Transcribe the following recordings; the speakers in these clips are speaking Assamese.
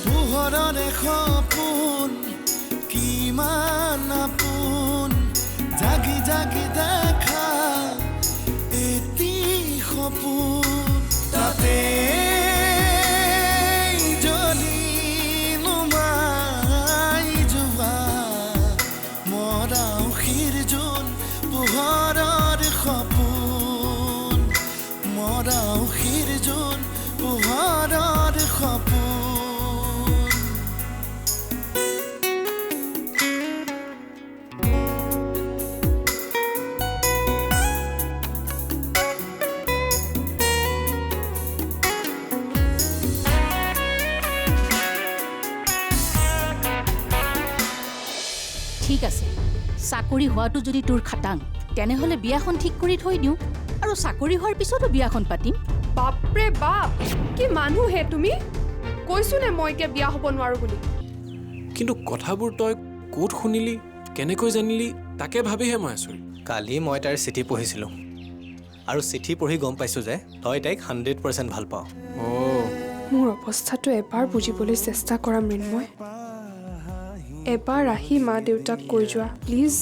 পোহৰৰে সপোন কিমান আপোন জাগি জাগি দেখা এটি সপোন তাতে জ্বলি নুমাই যোৱা মৰাও শিৰজোন পোহৰৰ সপোন মৰাও শিৰজোন পোহৰৰ সপোন ঠিক আছে চাকৰি হোৱাটো যদি তোৰ খাটাং তেনেহ'লে বিয়াখন ঠিক কৰি থৈ দিওঁ আৰু চাকৰি হোৱাৰ পিছতো বিয়াখন পাতিম বাপৰে বাপ কি মানুহ হে তুমি কৈছো নে মই এতিয়া বিয়া হ'ব নোৱাৰো বুলি কিন্তু কথাবোৰ তই ক'ত শুনিলি কেনেকৈ জানিলি তাকে ভাবিহে মই আছোঁ কালি মই তাইৰ চিঠি পঢ়িছিলোঁ আৰু চিঠি পঢ়ি গম পাইছোঁ যে তই তাইক 100% ভাল পাওঁ মোৰ অৱস্থাটো এবাৰ বুজিবলৈ চেষ্টা কৰা মৃন্ময় এবাৰ আহি মা দেউতাক কৈ যোৱা প্লিজ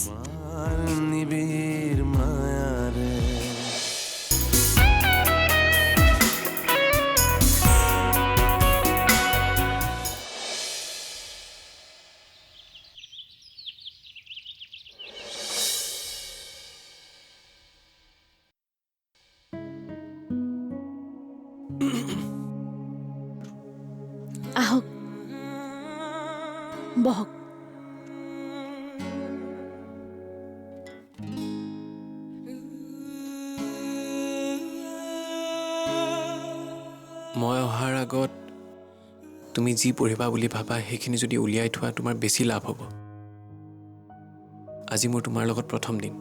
আহক বহক মই অহাৰ আগত তুমি যি পঢ়িবা বুলি ভাবা সেইখিনি যদি উলিয়াই থোৱা তোমাৰ বেছি লাভ হ'ব আজি মোৰ তোমাৰ লগত প্ৰথম দিন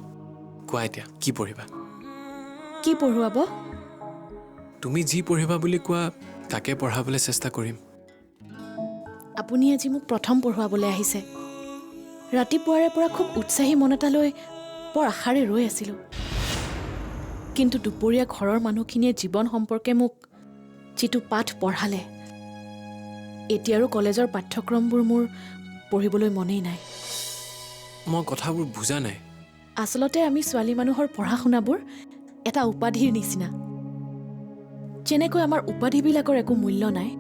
কোৱা এতিয়া কি পঢ়িবা কি পঢ়ুৱাব তুমি যি পঢ়িবা বুলি কোৱা তাকে পঢ়াবলৈ চেষ্টা কৰিম আপুনি আজি মোক প্ৰথম পঢ়ুৱাবলৈ আহিছে ৰাতিপুৱাৰে পৰা খুব উৎসাহী মন এটা লৈ বৰ আশাৰে ৰৈ আছিলোঁ কিন্তু দুপৰীয়া ঘৰৰ মানুহখিনিয়ে জীৱন সম্পৰ্কে মোক যিটো পাঠ পঢ়ালে এতিয়া আৰু কলেজৰ পাঠ্যক্ৰমবোৰ মোৰ পঢ়িবলৈ মনেই নাই মই কথাবোৰ বুজা নাই আচলতে আমি ছোৱালী মানুহৰ পঢ়া শুনাবোৰ এটা উপাধিৰ নিচিনা যেনেকৈ আমাৰ উপাধিবিলাকৰ একো মূল্য নাই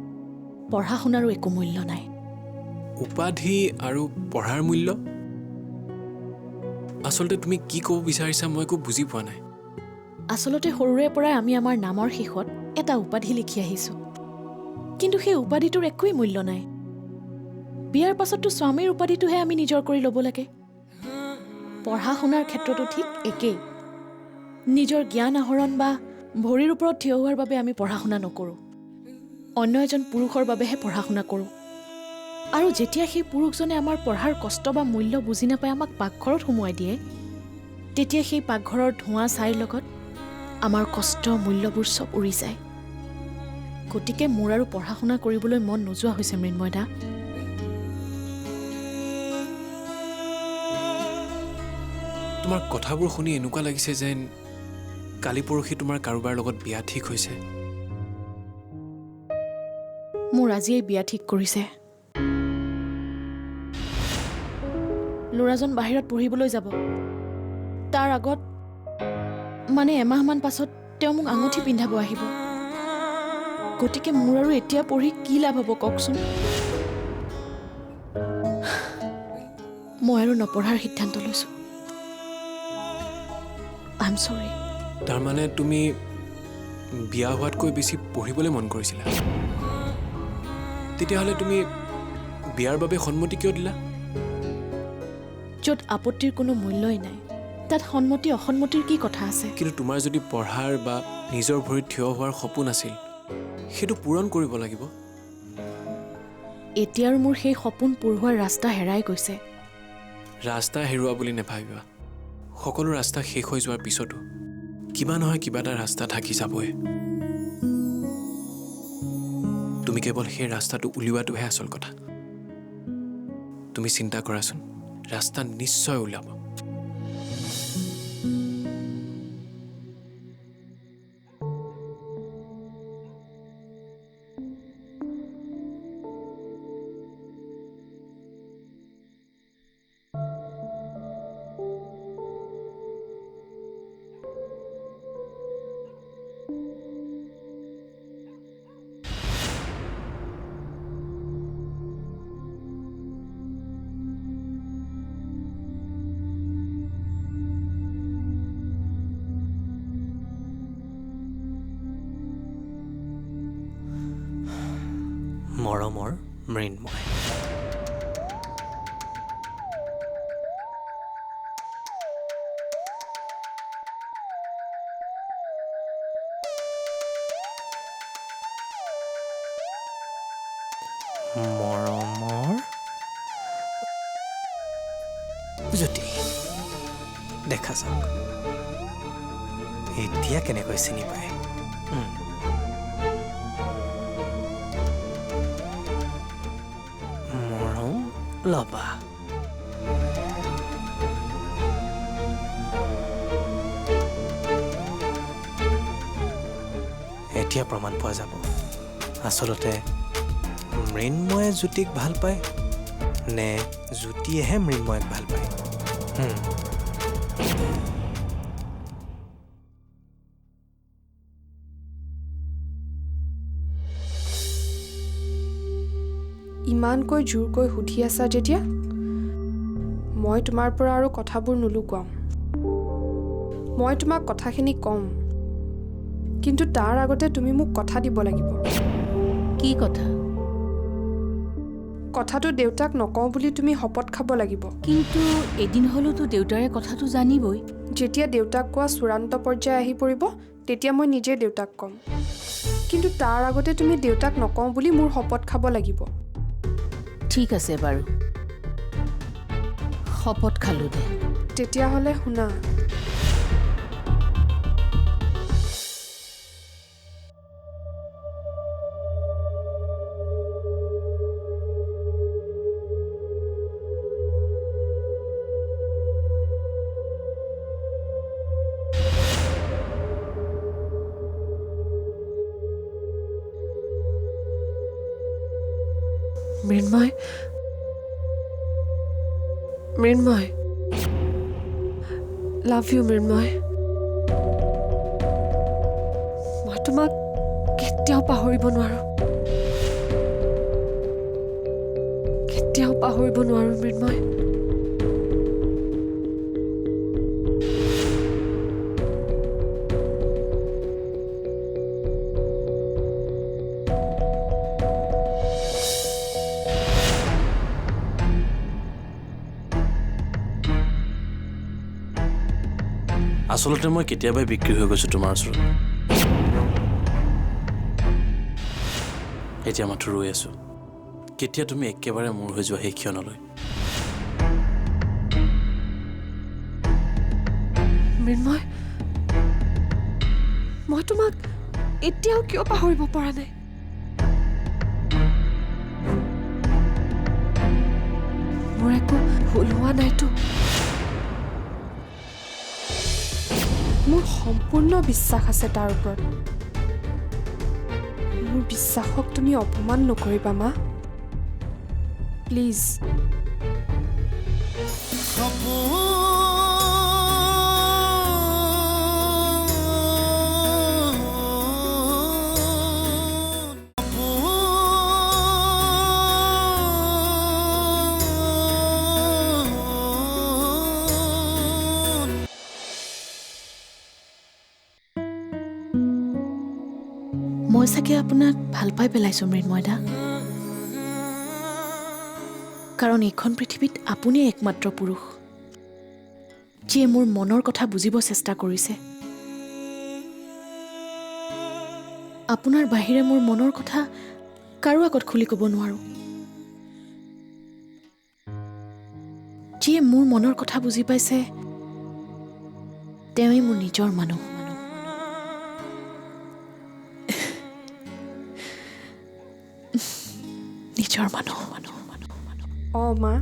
পঢ়া শুনাৰো একো মূল্য নাই উপাধি আৰু পঢ়াৰ মূল্য আচলতে তুমি কি ক'ব বিচাৰিছা মই একো বুজি পোৱা নাই আচলতে সৰুৰে পৰাই আমি আমাৰ নামৰ শেষত এটা উপাধি লিখি আহিছোঁ কিন্তু সেই উপাধিটোৰ একোৱেই মূল্য নাই বিয়াৰ পাছততো স্বামীৰ উপাধিটোহে আমি নিজৰ কৰি ল'ব লাগে পঢ়া শুনাৰ ক্ষেত্ৰতো ঠিক একেই নিজৰ জ্ঞান আহৰণ বা ভৰিৰ ওপৰত থিয় হোৱাৰ বাবে আমি পঢ়া শুনা নকৰোঁ অন্য এজন পুৰুষৰ বাবেহে পঢ়া শুনা কৰোঁ আৰু যেতিয়া সেই পুৰুষজনে আমাৰ পঢ়াৰ কষ্ট বা মূল্য বুজি নাপায় আমাক পাকঘৰত সোমোৱাই দিয়ে তেতিয়া সেই পাকঘৰৰ ধোঁৱা ছাইৰ লগত আমাৰ কষ্ট মূল্যবোৰ চব উৰি যায় গতিকে মোৰ আৰু পঢ়া শুনা কৰিবলৈ মন নোযোৱা হৈছে মৃন্ময় দা তোমাৰ কথাবোৰ শুনি এনেকুৱা লাগিছে যেন কালি পৰহি তোমাৰ কাৰোবাৰ লগত বিয়া ঠিক হৈছে মোৰ আজিয়েই বিয়া ঠিক কৰিছে ল'ৰাজন বাহিৰত পঢ়িবলৈ যাব তাৰ আগত মানে এমাহমান পাছত তেওঁ মোক আঙুঠি পিন্ধাব আহিব গতিকে মোৰ আৰু এতিয়া পঢ়ি কি লাভ হ'ব কওকচোন মই আৰু নপঢ়াৰ সিদ্ধান্ত লৈছোঁ আই এম চৰি তাৰমানে তুমি বিয়া হোৱাতকৈ বেছি পঢ়িবলৈ মন কৰিছিলা তেতিয়াহ'লে তুমি বিয়াৰ বাবে সন্মতি কিয় দিলা য'ত আপত্তিৰ কোনো মূল্যই নাই তাত সন্মতি অসন্মতিৰ কি কথা আছে কিন্তু তোমাৰ যদি পঢ়াৰ বা নিজৰ ভৰিত থিয় হোৱাৰ সপোন আছিল সেইটো পূৰণ কৰিব লাগিব এতিয়া আৰু মোৰ সেই সপোন পূৰোৱাৰ ৰাস্তা হেৰাই গৈছে ৰাস্তা হেৰুৱা বুলি নাভাবিবা সকলো ৰাস্তা শেষ হৈ যোৱাৰ পিছতো কিবা নহয় কিবা এটা ৰাস্তা থাকি যাবই তুমি কেৱল সেই ৰাস্তাটো উলিওৱাটোহে আচল কথা তুমি তুমি চিন্তা কৰাচোন, ৰাস্তা নিশ্চয় ওলাব। মৰমৰ মৃন্ময়। মৰমৰ জ্যোতি। দেখা যাওক এতিয়া কেনেকৈ চিনি পায়। মৰম ল'বা। এতিয়া প্ৰমাণ পোৱা যাব আচলতে মৃন্ময়ে জ্যোতিক ভাল পায় নে জ্যোতিয়েহে মৃন্ময়ক ভাল পায়। ইমানকৈ জোৰকৈ সুধি আছা যেতিয়া মই তোমাৰ পৰা আৰু কথাবোৰ নুলুকুৱাম। মই তোমাক কথাখিনি ক'ম, কিন্তু তাৰ আগতে তুমি মোক কথা দিব লাগিব। কি কথা? কথাটো দেউতাক নকওঁ বুলি তুমি শপত খাব লাগিব। কিন্তু এদিন হ'লেওতো দেউতাৰে কথাটো জানিবই। যেতিয়া দেউতাক কোৱা চূড়ান্ত পৰ্যায় আহি পৰিব তেতিয়া মই নিজে দেউতাক ক'ম, কিন্তু তাৰ আগতে তুমি দেউতাক নকওঁ বুলি মোৰ শপত খাব লাগিব। ঠিক আছে বাৰু, শপত খালোঁ দে। তেতিয়াহ'লে শুনা, মৃন্ময়, মৃন্ময়, লাভ ইউ মৃন্ময়। মই তোমাক কেতিয়াও পাহৰিব নোৱাৰো, কেতিয়াও পাহৰিব নোৱাৰো মৃন্ময়। আচলতে মই কেতিয়াবাই বিক্ৰী হৈ গৈছোঁ তোমাৰ ওচৰত। এতিয়া মাথো ৰৈ আছোঁ কেতিয়া তুমি একেবাৰে মোৰ হৈ যোৱা সেই ক্ষণলৈ। মৃন্ময়, মই তোমাক এতিয়াও কিয় পাহৰিব পৰা নাই? মোৰ একো ভুল হোৱা নাইতো। মোৰ সম্পূৰ্ণ বিশ্বাস আছে তাৰ ওপৰত। মোৰ বিশ্বাসক তুমি অপমান নকৰিবা মা, প্লিজ। মই চাগে আপোনাক ভাল পাই পেলাইছোঁ মৃন্ময় দা, কাৰণ এইখন পৃথিৱীত আপুনিয়ে একমাত্ৰ পুৰুষ যিয়ে মোৰ মনৰ কথা বুজিব চেষ্টা কৰিছে। আপোনাৰ বাহিৰে মোৰ মনৰ কথা কাৰো আগত খুলি ক'ব নোৱাৰো। যিয়ে মোৰ মনৰ কথা বুজি পাইছে তেওঁই মোৰ নিজৰ মানুহ। নিজৰ মানুহ। অঁ মা,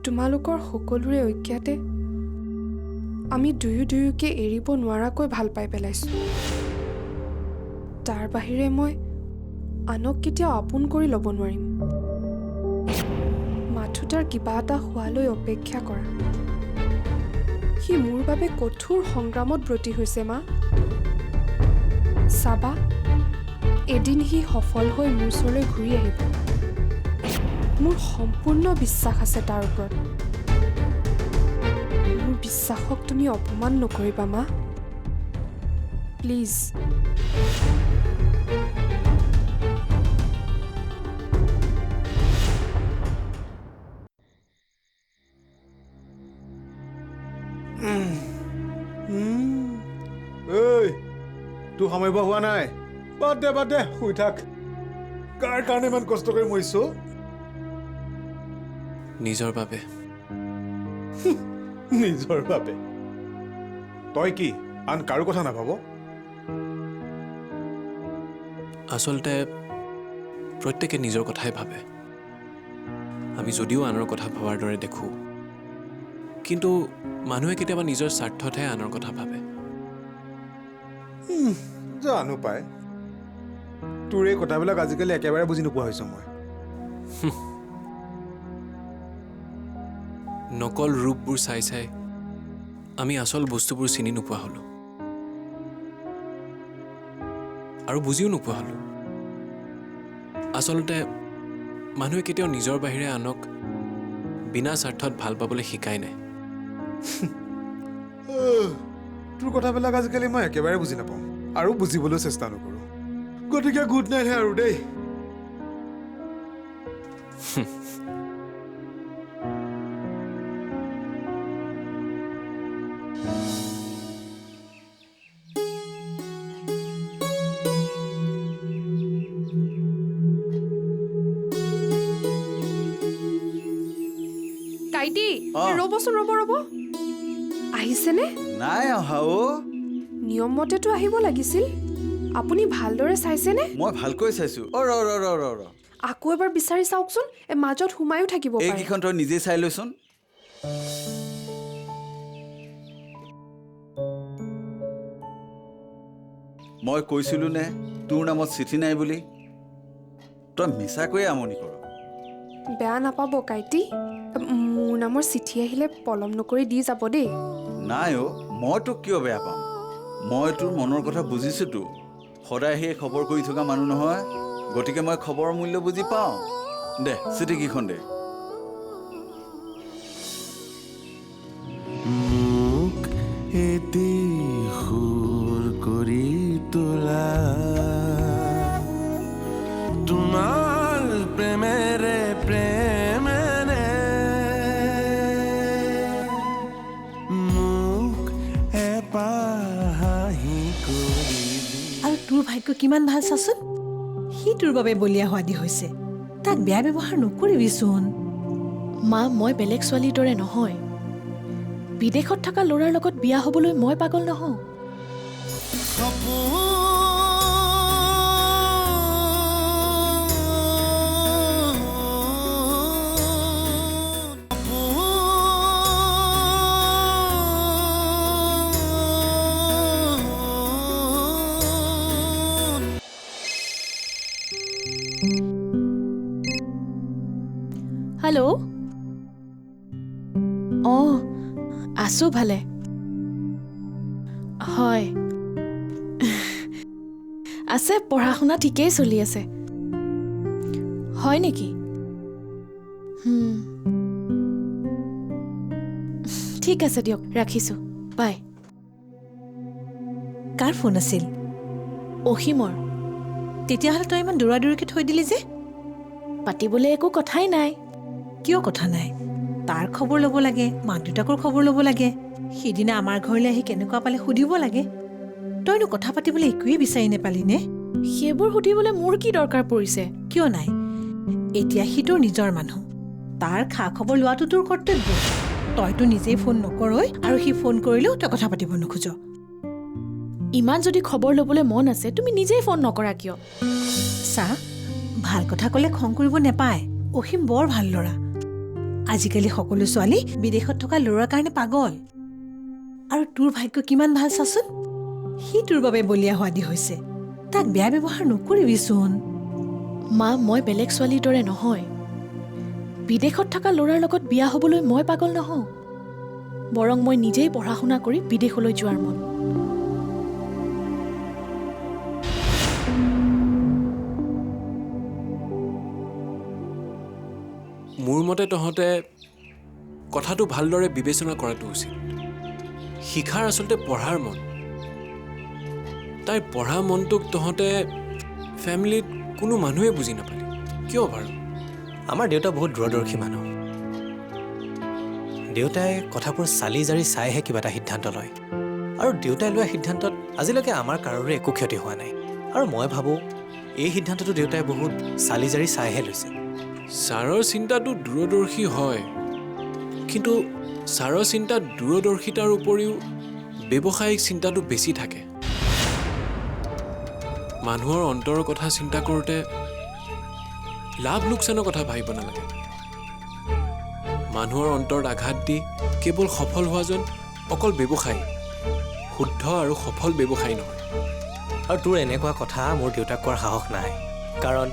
তোমালোকৰ সকলোৰে ঐক্যতে আমি দুয়োকে এৰিব নোৱাৰাকৈ ভাল পাই পেলাইছোঁ। তাৰ বাহিৰে মই আনক কেতিয়াও আপোন কৰি ল'ব নোৱাৰিম। মাথোঁতাৰ কিবা এটা হোৱালৈ অপেক্ষা কৰা। সি মোৰ বাবে কঠোৰ সংগ্ৰামত ব্ৰতী হৈছে মা। চাবা, এদিন সি সফল হৈ মোৰ ওচৰলৈ ঘূৰি আহিব। মোৰ সম্পূৰ্ণ বিশ্বাস আছে তাৰ ওপৰত। মোৰ বিশ্বাসক তুমি অপমান নকৰিবা মা, প্লিজ। ঐ তোৰ সামৰিব হোৱা নাই? বাদ দে শুই থাক। কাৰ কাৰণে ইমান কষ্ট কৰি মৰিছ? নিজৰ বাবে। নিজৰ বাবে? তই কি আন কাৰো কথা নাভাব? আচলতে প্ৰত্যেকে নিজৰ কথাই ভাবে। আমি যদিও আনৰ কথা ভবাৰ দৰে দেখোঁ, কিন্তু মানুহে কেতিয়াবা নিজৰ স্বাৰ্থতহে আনৰ কথা ভাবে। জানো পাই, তোৰ এই কথাবিলাক আজিকালি একেবাৰে বুজি নোপোৱা হৈছোঁ মই। নকল ৰূপবোৰ চাই চাই আমি আচল বস্তুবোৰ চিনি নোপোৱা হ'লোঁ আৰু বুজিও নোপোৱা হ'লোঁ। আচলতে মানুহে কেতিয়াও নিজৰ বাহিৰে আনক বিনা স্বাৰ্থত ভাল পাবলৈ শিকাই নাই। তোৰ কথাবিলাক আজিকালি মই একেবাৰে বুজি নাপাওঁ আৰু বুজিবলৈ চেষ্টা নকৰোঁ। গতিকে গুড নাইট হে আৰু দেই। কাইটি, ৰ'বচোন, ৰ'ব। আহিছেনে? নাই অহা অ'। নিয়মমতেতো আহিব লাগিছিল। আপুনি ভালদৰে চাইছেনে? মই ভালকৈ চাইছো। ৰ আকৌ এবাৰ বিচাৰি চাওকচোন, মাজত সোমায়ো থাকিব পাৰে। এইকেইখন তই নিজেই চাই লৈচোন। মই কৈছিলো নে তোৰ নামত চিঠি নাই বুলি? তই মিছাকৈয়ে আমনি কৰ। বেয়া নাপাব কাইটি, মোৰ নামৰ চিঠি আহিলে পলম নকৰি দি যাব দেই। নাই অ', মই তোক কিয় বেয়া পাম? মই তোৰ মনৰ কথা বুজিছোতো। সদায় সেই খবৰ কৰি থকা মানুহ নহয়, গতিকে মই খবৰৰ মূল্য বুজি পাওঁ। দে চিঠিকেইখন দে। মোক এটি সুৰ কৰি তোলা তোমাৰ প্ৰেমেৰে প্ৰেমেৰে মোক এপাহ হাঁহি কৰি আৰু তোৰ ভাগ্য কিমান ভাল চাচোন, সি তোৰ বাবে বলিয়া হোৱাদি হৈছে। তাক বেয়া ব্যৱহাৰ নকৰিবিচোন। মা, মই বেলেগ ছোৱালীৰ দৰে নহয়। বিদেশত থকা ল'ৰাৰ লগত বিয়া হ'বলৈ মই পাগল নহওঁ। হেল্ল'। অঁ, আছোঁ ভালে। হয়, আছে, পঢ়া শুনা ঠিকেই চলি আছে। হয় নেকি? ঠিক আছে দিয়ক, ৰাখিছোঁ, বাই। কাৰ ফোন আছিল? অসীমৰ। তেতিয়াহ'লে তই ইমান দৌৰাদৌৰিকৈ থৈ দিলি যে? পাতিবলৈ একো কথাই নাই। কিয় কথা নাই? তাৰ খবৰ ল'ব লাগে, মাক দেউতাকৰ খবৰ ল'ব লাগে। সিদিনা আমাৰ ঘৰলৈ আহি কেনেকুৱা পালে সুধিব লাগে। তইনো কথা পাতিবলৈ একোৱেই বিচাৰি নেপালি নে? সেইবোৰ সুধিবলৈ মোৰ কি দৰকাৰ পৰিছে? কিয় নাই? এতিয়া সি তোৰ নিজৰ মানুহ, তাৰ খা খবৰ লোৱাটো তোৰ কৰ্তব্য। তইতো নিজেই ফোন নকৰই, আৰু সি ফোন কৰিলেও তই কথা পাতিব নোখোজ। ইমান যদি খবৰ ল'বলৈ মন আছে, তুমি নিজেই ফোন নকৰা কিয়? চা, ভাল কথা ক'লে খং কৰিব নেপায়। অসীম বৰ ভাল ল'ৰা, আজিকালি সকলো ছোৱালী বিদেশত থকা ল'ৰাৰ কাৰণে পাগল আৰু তোৰ ভাগ্য কিমান ভাল চাচোন সি তোৰ বাবে বলিয়া হোৱাদি হৈছে তাক বেয়া ব্যৱহাৰ নকৰিবিচোন মা মই বেলেগ ছোৱালীৰ দৰে নহয় বিদেশত থকা ল'ৰাৰ লগত বিয়া হ'বলৈ মই পাগল নহওঁ বৰং মই নিজেই পঢ়া শুনা কৰি বিদেশলৈ যোৱাৰ মন মোৰ মতে তহঁতে কথাটো ভালদৰে বিবেচনা কৰাটো উচিত শিখাৰ আচলতে পঢ়াৰ মন তাইৰ পঢ়া মনটোক তহঁতে ফেমিলিত কোনো মানুহে বুজি নাপালি কিয় বাৰু আমাৰ দেউতা বহুত দূৰদৰ্শী মানুহ দেউতাই কথাবোৰ চালি জাৰি চাইহে কিবা এটা সিদ্ধান্ত লয় আৰু দেউতাই লোৱা সিদ্ধান্তত আজিলৈকে আমাৰ কাৰোৰে একো ক্ষতি হোৱা নাই আৰু মই ভাবোঁ এই সিদ্ধান্তটো দেউতাই বহুত চালি জাৰি চাইহে লৈছে ছাৰৰ চিন্তাটো দূৰদৰ্শী হয় কিন্তু ছাৰৰ চিন্তাত দূৰদৰ্শিতাৰ উপৰিও ব্যৱসায়িক চিন্তাটো বেছি থাকে মানুহৰ অন্তৰৰ কথা চিন্তা কৰোঁতে লাভ লোকচানৰ কথা ভাবিব নালাগে মানুহৰ অন্তৰত আঘাত দি কেৱল সফল হোৱাজন অকল ব্যৱসায়ী শুদ্ধ আৰু সফল ব্যৱসায়ী নহয় আৰু তোৰ এনেকুৱা কথা মোৰ দেউতাক কোৱাৰ সাহস নাই কাৰণ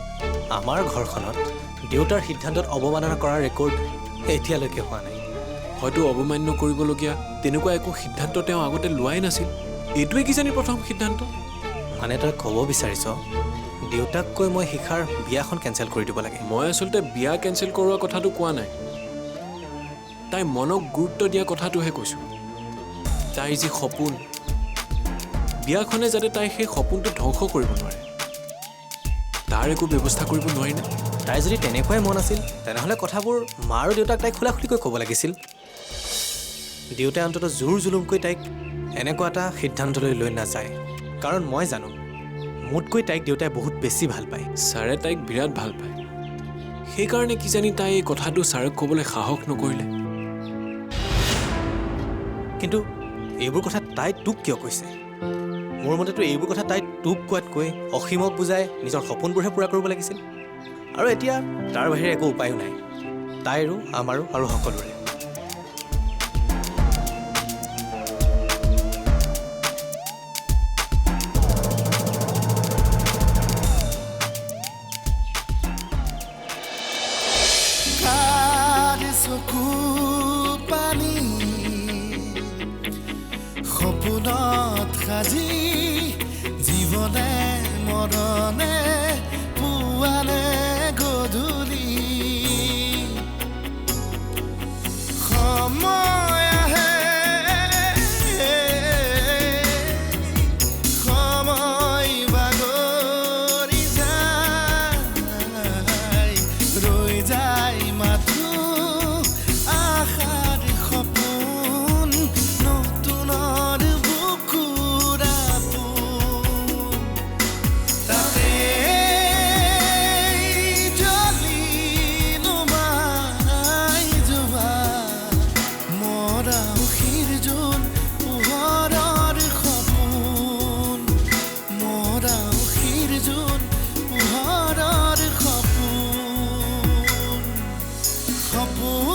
আমাৰ ঘৰখনত দেউতাৰ সিদ্ধান্তত অৱমাননা কৰাৰ ৰেকৰ্ড এতিয়ালৈকে হোৱা নাই হয়তো অৱমান্য কৰিবলগীয়া তেনেকুৱা একো সিদ্ধান্ত তেওঁ আগতে লোৱাই নাছিল এইটোৱে কিজানি প্ৰথম সিদ্ধান্ত মানে তই ক'ব বিচাৰিছ দেউতাক কৈ মই শিখাৰ বিয়াখন কেঞ্চেল কৰি দিব লাগে মই আচলতে বিয়া কেঞ্চেল কৰোৱা কথাটো কোৱা নাই তাই মনক গুৰুত্ব দিয়া কথাটোহে কৈছোঁ তাইৰ যি সপোন বিয়াখনে যাতে তাই সেই সপোনটো ধ্বংস কৰিব নোৱাৰে তাৰ একো ব্যৱস্থা কৰিব নোৱাৰিনে তাই যদি তেনেকুৱাই মন আছিল তেনেহ'লে কথাবোৰ মা আৰু দেউতাক তাইক খোলা খুলিকৈ ক'ব লাগিছিল দেউতাই অন্তত জোৰ জুলুমকৈ তাইক এনেকুৱা এটা সিদ্ধান্তলৈ লৈ নাযায় কাৰণ মই জানো মোতকৈ তাইক দেউতাই বহুত বেছি ভাল পায় ছাৰে তাইক বিৰাট ভাল পায় সেইকাৰণে কিজানি তাই এই কথাটো ছাৰক ক'বলৈ সাহস নকৰিলে কিন্তু এইবোৰ কথা তাই তোক কিয় কৈছে মোৰ মতেতো এইবোৰ কথা তাই তোক কোৱাতকৈ অসীমক বুজাই নিজৰ সপোনবোৰহে পূৰা কৰিব লাগিছিল আৰু এতিয়া তাৰ বাহিৰে একো উপায়ো নাই তাইৰো আমাৰো আৰু সকলোৰে সপোনত সাজি জীৱনে মৰণে পুৱালে গধূলি সময় আহে সময় বাগৰি যায় ৰৈ যায় মাথো আশাৰ সপোন নতুনৰ বুকুৰা তাতে জ্বলি নুমাই যোৱা মৰা উশিৰ জোন পোহৰৰ সপোন মৰা উশিৰ জোন পোহৰৰ সপোন